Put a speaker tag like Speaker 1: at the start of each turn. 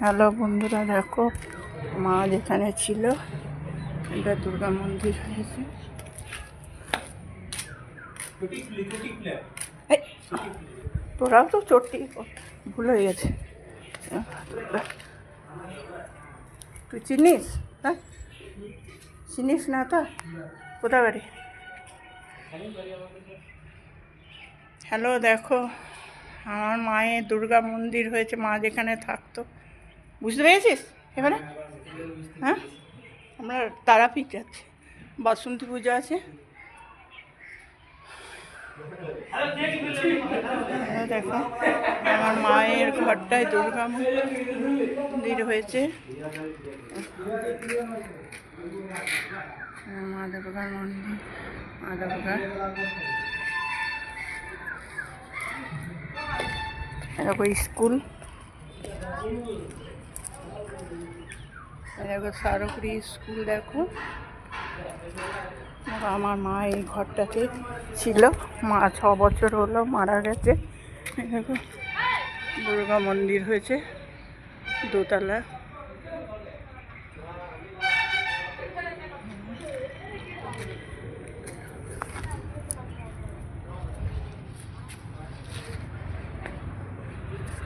Speaker 1: Hello বন্ধুরা, দেখো মা যেখানে ছিল এটা দুর্গা মন্দির হয়েছে। তোরাও তো চটি ভুল হয়ে গেছে। তুই চিনিস? হ্যাঁ, চিনিস না তো? কোথা বাড়ি? হ্যালো, দেখো আমার মায়ের দুর্গা মন্দির হয়েছে, মা যেখানে থাকতো। বুঝতে পেরেছিস এবারে? হ্যাঁ, আমরা তারাপীঠ যাচ্ছি, বাসন্তী পুজো আছে। দেখো আমার মায়ের ঘরটায় দুর্গা মন্দির হয়েছে। মা দুর্গার মন্দির, মা দুর্গা। দেখো স্কুল, দেখো সারকুড়ি স্কুল। দেখো আমার মা এই ঘরটাতে ছিল, মা 6 বছর হলো মারা গেছে। দেখো দুর্গা মন্দির হয়েছে, দোতলা।